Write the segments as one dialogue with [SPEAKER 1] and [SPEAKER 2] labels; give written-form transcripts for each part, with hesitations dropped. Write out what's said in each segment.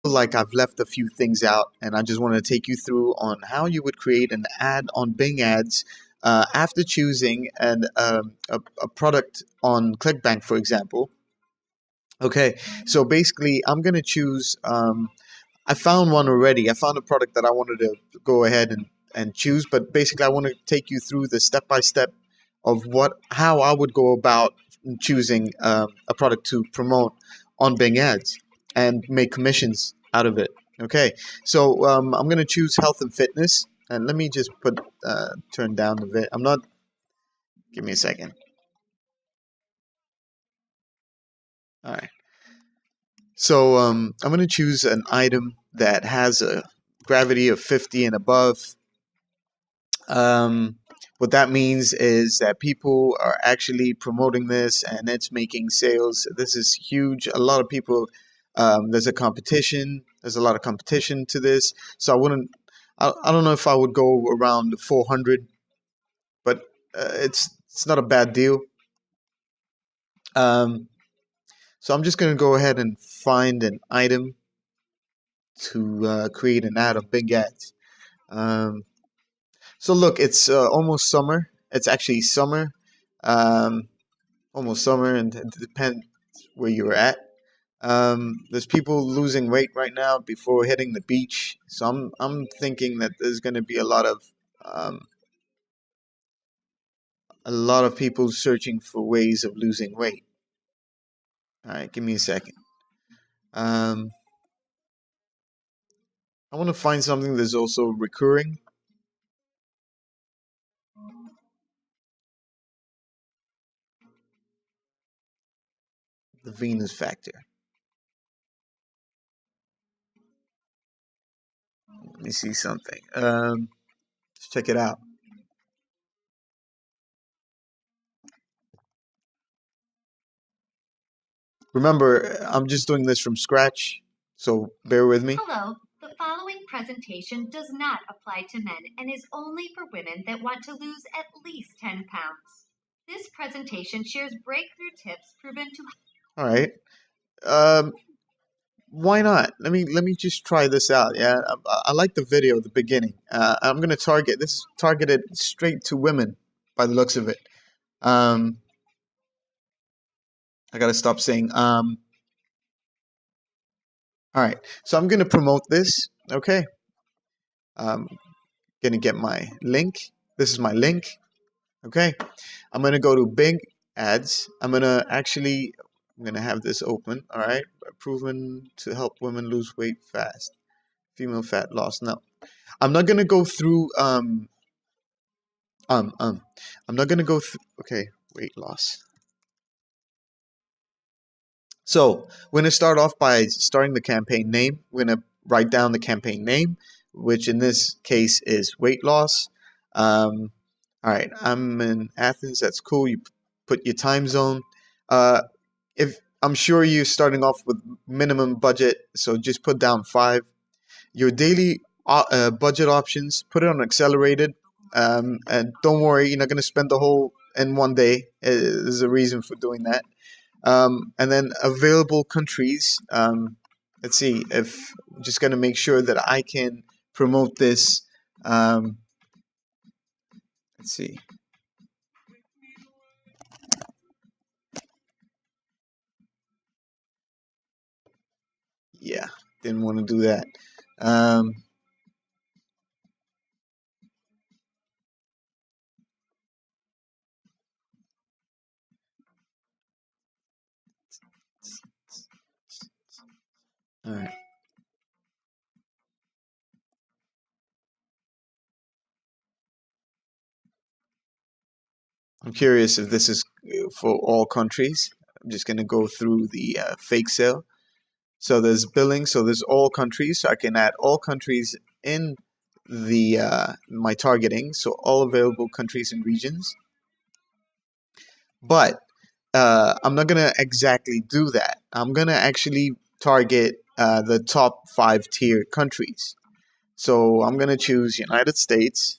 [SPEAKER 1] like I've left a few things out, and I just want to take you through on how you would create an ad on Bing Ads after choosing a product on Clickbank, for example. Okay, so basically, I'm gonna choose. I found one already. I found a product that I wanted to go ahead and choose, but basically, I want to take you through the step by step of how I would go about choosing a product to promote on Bing Ads and make commissions out of it. Okay, so I'm gonna choose health and fitness, and let me just turn down the vid. I'm not. Give me a second. All right. So I'm going to choose an item that has a gravity of 50 and above. What that means is that people are actually promoting this and it's making sales. This is huge. A lot of people, there's a competition. There's a lot of competition to this. So I don't know if I would go around 400, but it's not a bad deal. So I'm just going to go ahead and find an item to create an ad of Bing Ads. So look, it's almost summer. It's actually summer, almost summer, and it depends where you're at. There's people losing weight right now before hitting the beach. So I'm thinking that there's going to be a lot of people searching for ways of losing weight. All right, give me a second. I want to find something that's also recurring. The Venus factor. Let me see something. Let's check it out. Remember, I'm just doing this from scratch, so bear with me.
[SPEAKER 2] Hello, the following presentation does not apply to men and is only for women that want to lose at least 10 pounds. This presentation shares breakthrough tips proven to...
[SPEAKER 1] All right. Why not? Let me just try this out. Yeah, I like the video at the beginning. I'm gonna target this targeted straight to women by the looks of it. I gotta stop saying All right, so I'm gonna promote this. Okay, I'm gonna get my link. This is my link. Okay, I'm gonna go to Bing Ads. I'm gonna have this open. All right, proven to help women lose weight fast. Female fat loss. No, I'm not gonna go through. I'm not gonna go through. Okay, weight loss. So we're gonna start off by starting the campaign name. We're gonna write down the campaign name, which in this case is weight loss. All right, I'm in Athens. That's cool. You put your time zone. If I'm sure you're starting off with minimum budget, so just put down 5. Your daily budget options, put it on accelerated, and don't worry, you're not going to spend the whole in one day. There's a reason for doing that. And then available countries. Let's see if I'm just going to make sure that I can promote this. Let's see. Yeah, didn't want to do that. All right. I'm curious if this is for all countries. I'm just going to go through the fake sale. So there's billing. So there's all countries. So I can add all countries in the my targeting. So all available countries and regions. But I'm not going to exactly do that. I'm going to actually target the top 5 tier countries. So I'm going to choose United States.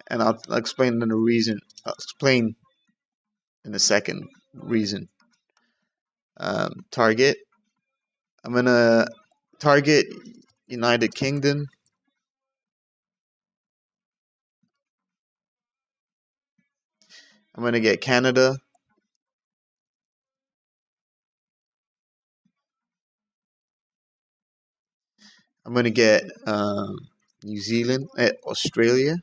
[SPEAKER 1] And I'll explain in a reason. I'll explain in a second reason. Target. I'm gonna target United Kingdom. I'm gonna get Canada. I'm gonna get New Zealand, Australia,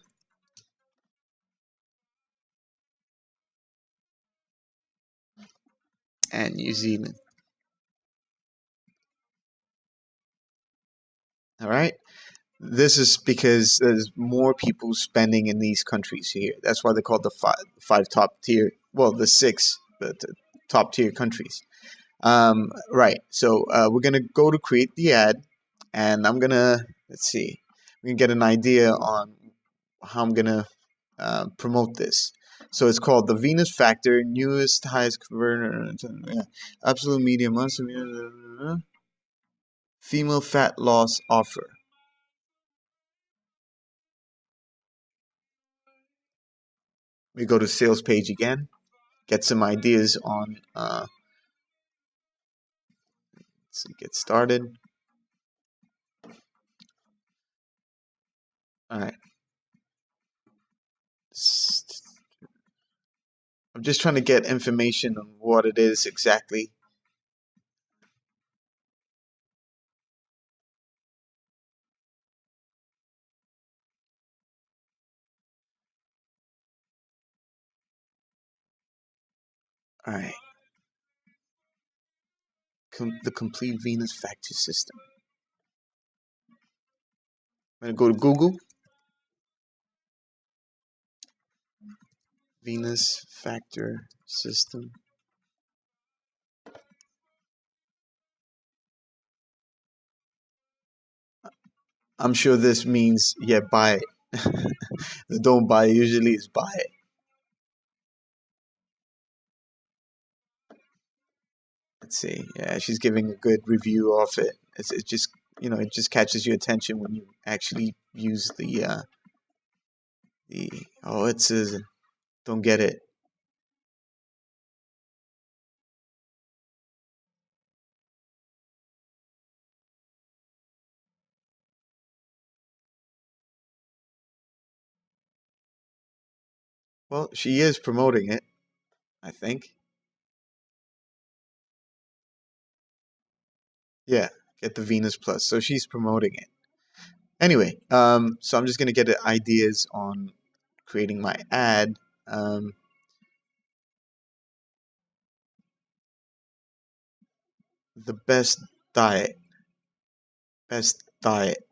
[SPEAKER 1] and New Zealand. All right. This is because there's more people spending in these countries here. That's why they're called the five top tier. Well, the six the top tier countries. Right. So we're gonna go to create the ad, and I'm gonna let's see. We can get an idea on how I'm gonna promote this. So it's called the Venus Factor, newest, highest converter, yeah, absolute medium, female fat loss offer. We go to sales page again, get some ideas on. Let's see, get started. All right. I'm just trying to get information on what it is exactly. All right. The complete Venus Factor system. I'm going to go to Google. Venus Factor system. I'm sure this means, yeah, buy it. The don't buy it usually is buy it. Let's see. Yeah, she's giving a good review of it. It just, it just catches your attention when you actually use oh, it says, don't get it. Well, she is promoting it, I think. Yeah, get the Venus Plus. So she's promoting it. Anyway, so I'm just gonna get ideas on creating my ad. The diet, best diet,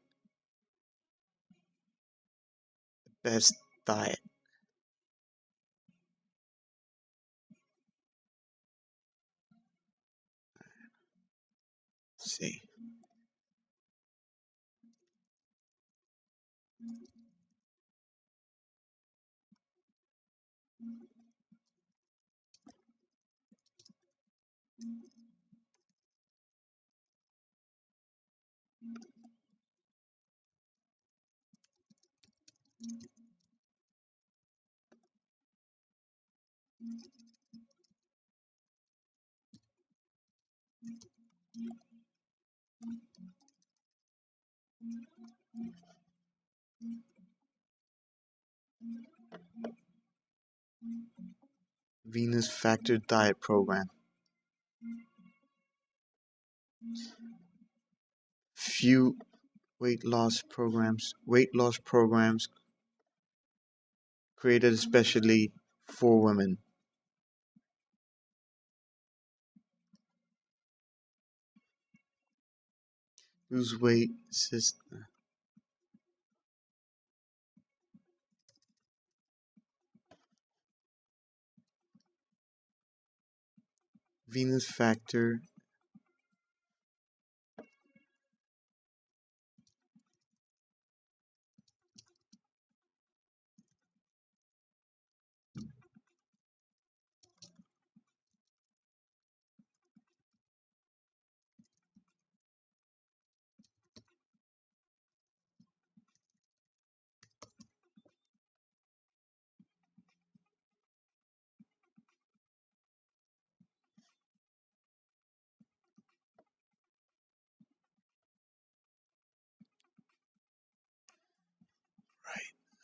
[SPEAKER 1] best diet. Let's see. Venus Factor Diet Program. Few weight loss programs created especially for women. Lose weight system. Venus Factor.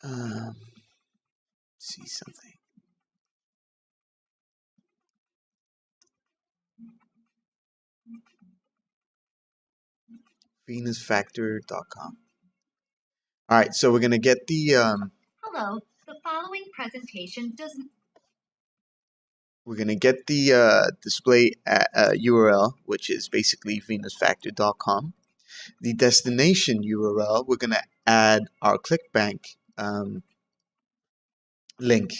[SPEAKER 1] See something. VenusFactor.com. All right, so we're gonna get the
[SPEAKER 2] Hello, the following presentation does.
[SPEAKER 1] we're gonna get the display URL, which is basically VenusFactor.com. The destination URL, we're gonna add our Clickbank link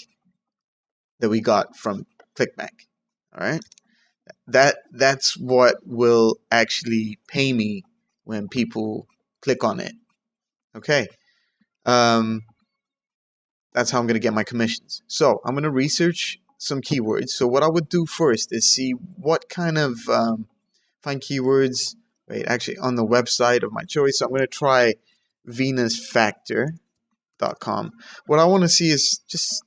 [SPEAKER 1] that we got from Clickbank. All right, that's what will actually pay me when people click on it. Okay, that's how I'm gonna get my commissions. So I'm gonna research some keywords. So what I would do first is see what kind of find keywords. Wait, actually on the website of my choice. So I'm gonna try VenusFactor.com. What I want to see is just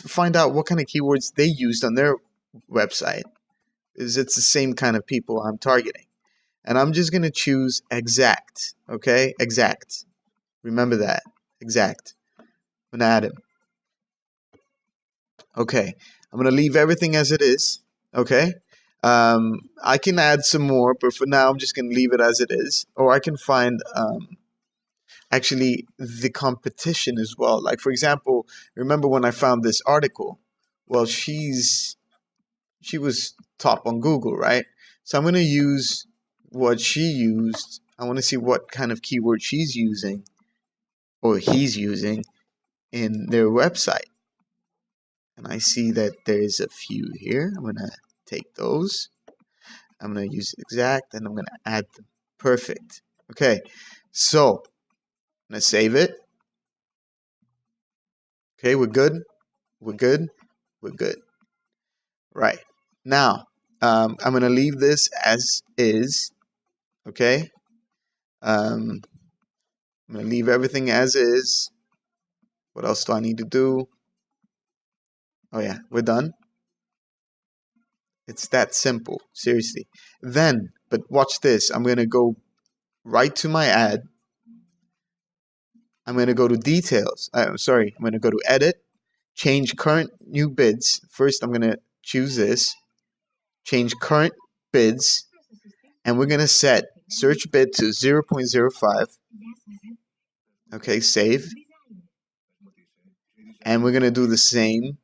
[SPEAKER 1] find out what kind of keywords they used on their website. Is it's the same kind of people I'm targeting. And I'm just going to choose exact. Okay, exact. Remember that. Exact. I'm going to add him. Okay, I'm going to leave everything as it is. Okay, I can add some more, but for now I'm just going to leave it as it is. Or I can find actually the competition as well. Like, for example, remember when I found this article? Well, she was top on Google, right? So I'm going to use what she used. I want to see what kind of keyword she's using or he's using in their website. And I see that there's a few here. I'm going to take those. I'm going to use exact and I'm going to add them. Perfect. Okay, so I'm going to save it. Okay, we're good. We're good. We're good. Right. Now, I'm going to leave this as is. Okay. I'm going to leave everything as is. What else do I need to do? Oh, yeah, we're done. It's that simple. Seriously. Then, but watch this. I'm going to go right to my ad. I'm going to go to details. I'm going to go to edit, change current new bids. First, I'm going to choose this, change current bids, and we're going to set search bid to 0.05. Okay, save. And we're going to do the same.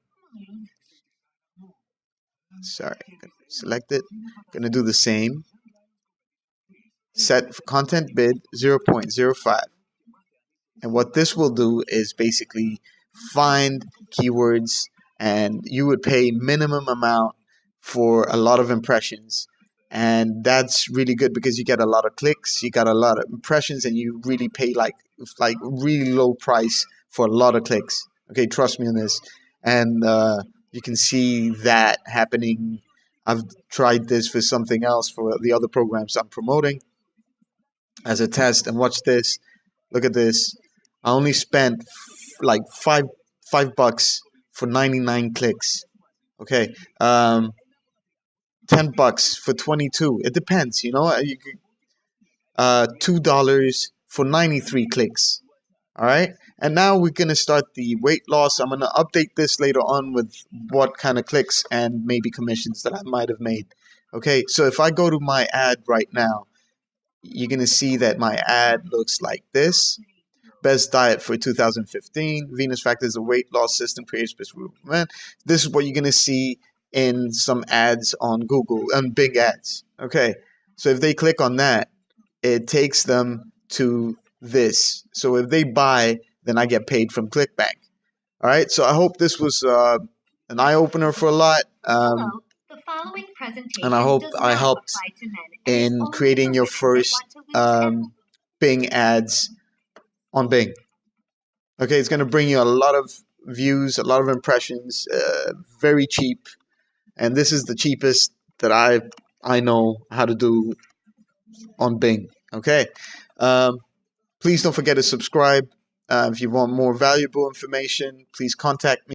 [SPEAKER 1] Sorry, select it. Going to do the same. Set content bid 0.05. And what this will do is basically find keywords, and you would pay minimum amount for a lot of impressions. And that's really good because you get a lot of clicks, you got a lot of impressions, and you really pay like really low price for a lot of clicks. Okay, trust me on this. And you can see that happening. I've tried this for something else for the other programs I'm promoting as a test. And watch this. Look at this. I only spent like $5 for 99 clicks. Okay, $10 for 22. It depends, you know. $2 for 93 clicks. All right, and now we're gonna start the weight loss. I'm gonna update this later on with what kind of clicks and maybe commissions that I might have made. Okay, so if I go to my ad right now, you're gonna see that my ad looks like this. Best diet for 2015. Venus Factor is a weight loss system created specifically for men. This is what you're gonna see in some ads on Google and Bing ads. Okay, so if they click on that, it takes them to this. So if they buy, then I get paid from Clickbank. All right. So I hope this was an eye opener for a lot.
[SPEAKER 2] The following presentation
[SPEAKER 1] and I hope I helped in
[SPEAKER 2] in
[SPEAKER 1] creating your first Bing ads on Bing. Okay, it's going to bring you a lot of views, a lot of impressions, very cheap. And this is the cheapest that I know how to do on Bing. Okay. Please don't forget to subscribe. If you want more valuable information, please contact me.